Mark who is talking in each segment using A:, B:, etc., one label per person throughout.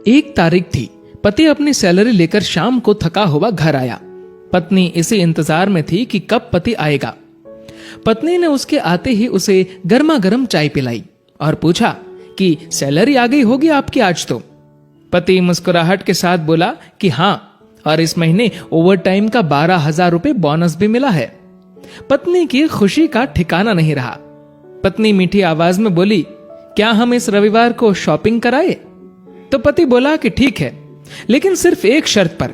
A: एक तारीख थी। पति अपनी सैलरी लेकर शाम को थका हुआ घर आया। पत्नी इसी इंतजार में थी कि कब पति आएगा। पत्नी ने उसके आते ही उसे गर्मा गर्म चाय पिलाई और पूछा कि सैलरी आ गई होगी आपकी आज तो। पति मुस्कुराहट के साथ बोला कि हाँ, और इस महीने ओवर टाइम का 12,000 रुपए बोनस भी मिला है। पत्नी की खुशी का ठिकाना नहीं रहा। पत्नी मीठी आवाज में बोली, क्या हम इस रविवार को शॉपिंग कराए? तो पति बोला कि ठीक है, लेकिन सिर्फ एक शर्त पर,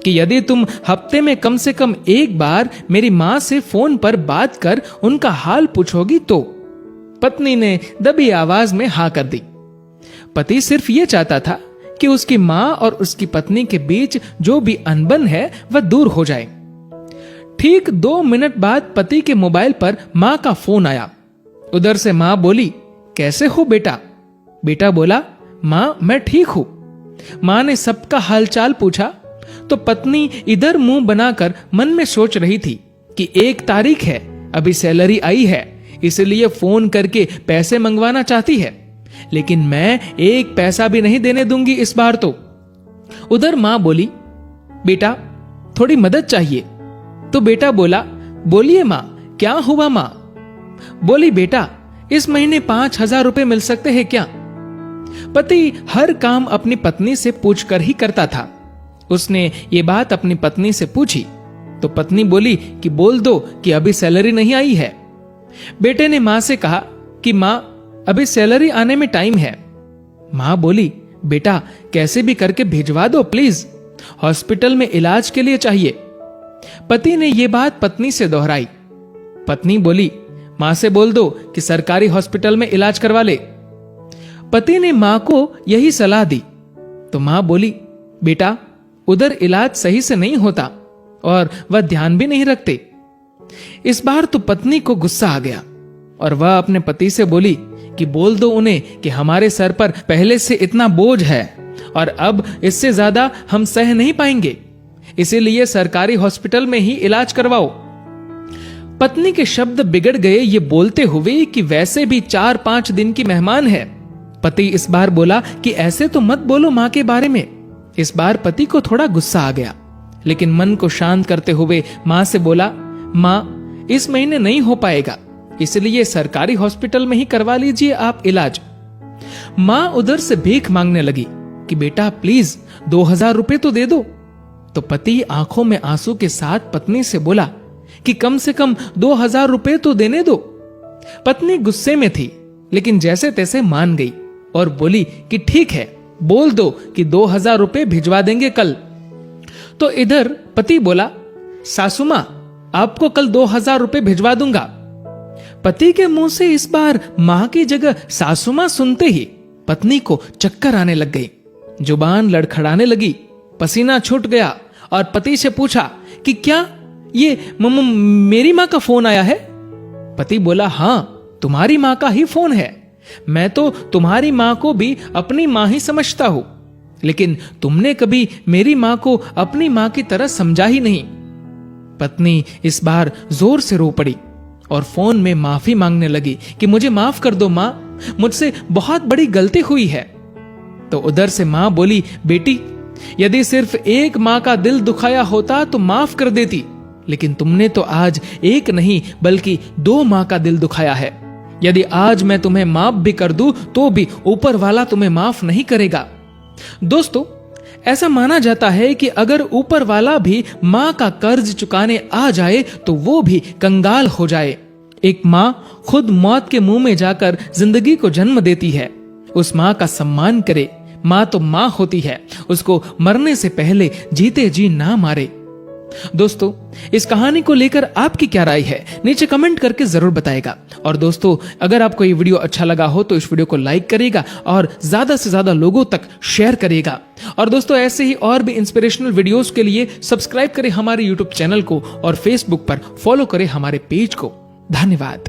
A: कि यदि तुम हफ्ते में कम से कम एक बार मेरी मां से फोन पर बात कर उनका हाल पूछोगी तो। पत्नी ने दबी आवाज में हाँ कर दी। पति सिर्फ ये चाहता था कि उसकी मां और उसकी पत्नी के बीच जो भी अनबन है वह दूर हो जाए। ठीक 2 मिनट बाद पति के मोबाइल पर मां का फोन आया। उधर से मां बोली, कैसे हो बेटा? बेटा बोला, मां मैं ठीक हूं। मां ने सबका हालचाल पूछा तो पत्नी इधर मुंह बनाकर मन में सोच रही थी कि 1 तारीख है, अभी सैलरी आई है, इसलिए फोन करके पैसे मंगवाना चाहती है, लेकिन मैं 1 पैसा भी नहीं देने दूंगी इस बार तो। उधर मां बोली, बेटा थोड़ी मदद चाहिए। तो बेटा बोला, बोलिए मां, क्या हुआ मां? बोली, बेटा इस महीने 5,000 रुपए मिल सकते हैं क्या? पति हर काम अपनी पत्नी से पूछकर ही करता था। उसने ये बात अपनी पत्नी से पूछी तो पत्नी बोली कि बोल दो कि अभी सैलरी नहीं आई है। बेटे ने मां से कहा कि मां अभी सैलरी आने में टाइम है। मां बोली, बेटा कैसे भी करके भिजवा दो प्लीज, हॉस्पिटल में इलाज के लिए चाहिए। पति ने यह बात पत्नी से दोहराई। पत्नी बोली, मां से बोल दो कि सरकारी हॉस्पिटल में इलाज करवा ले। पति ने मां को यही सलाह दी तो मां बोली, बेटा उधर इलाज सही से नहीं होता और वह ध्यान भी नहीं रखते। इस बार तो पत्नी को गुस्सा आ गया और वह अपने पति से बोली कि बोल दो उन्हें कि हमारे सर पर पहले से इतना बोझ है और अब इससे ज्यादा हम सह नहीं पाएंगे, इसीलिए सरकारी हॉस्पिटल में ही इलाज करवाओ। पत्नी के शब्द बिगड़ गए ये बोलते हुए कि वैसे भी 4-5 दिन की मेहमान है। पति इस बार बोला कि ऐसे तो मत बोलो मां के बारे में। इस बार पति को थोड़ा गुस्सा आ गया, लेकिन मन को शांत करते हुए मां से बोला, मां इस महीने नहीं हो पाएगा, इसलिए सरकारी हॉस्पिटल में ही करवा लीजिए आप इलाज। मां उधर से भीख मांगने लगी कि बेटा प्लीज 2,000 रुपए तो दे दो। तो पति आंखों में आंसू के साथ पत्नी से बोला कि कम से कम 2,000 रुपए तो देने दो। पत्नी गुस्से में थी, लेकिन जैसे तैसे मान गई और बोली कि ठीक है, बोल दो कि 2,000 रुपए भिजवा देंगे कल। तो इधर पति बोला, सासू मां आपको कल 2,000 रुपए भिजवा दूंगा। पति के मुंह से इस बार मां की जगह सासू मां सुनते ही पत्नी को चक्कर आने लग गई, जुबान लड़खड़ाने लगी, पसीना छूट गया और पति से पूछा कि क्या ये मेरी मां का फोन आया है? पति बोला, हां तुम्हारी मां का ही फोन है। मैं तो तुम्हारी मां को भी अपनी मां ही समझता हूं, लेकिन तुमने कभी मेरी मां को अपनी मां की तरह समझा ही नहीं। पत्नी इस बार जोर से रो पड़ी और फोन में माफी मांगने लगी कि मुझे माफ कर दो मां, मुझसे बहुत बड़ी गलती हुई है। तो उधर से मां बोली, बेटी यदि सिर्फ एक मां का दिल दुखाया होता तो माफ कर देती, लेकिन तुमने तो आज एक नहीं बल्कि 2 मां का दिल दुखाया है। यदि आज मैं तुम्हें माफ भी कर दूं तो भी ऊपर वाला तुम्हें माफ नहीं करेगा। दोस्तों, ऐसा माना जाता है कि अगर ऊपर वाला भी मां का कर्ज चुकाने आ जाए तो वो भी कंगाल हो जाए। एक मां खुद मौत के मुंह में जाकर जिंदगी को जन्म देती है। उस मां का सम्मान करे। मां तो मां होती है, उसको मरने से पहले जीते जी ना मारे। दोस्तों, इस कहानी को लेकर आपकी क्या राय है नीचे कमेंट करके जरूर बताएगा। और दोस्तों, अगर आपको ये वीडियो अच्छा लगा हो तो इस वीडियो को लाइक करेगा और ज्यादा से ज्यादा लोगों तक शेयर करेगा। और दोस्तों, ऐसे ही और भी इंस्पिरेशनल वीडियोस के लिए सब्सक्राइब करें हमारे यूट्यूब चैनल को और फेसबुक पर फॉलो करें हमारे पेज को। धन्यवाद।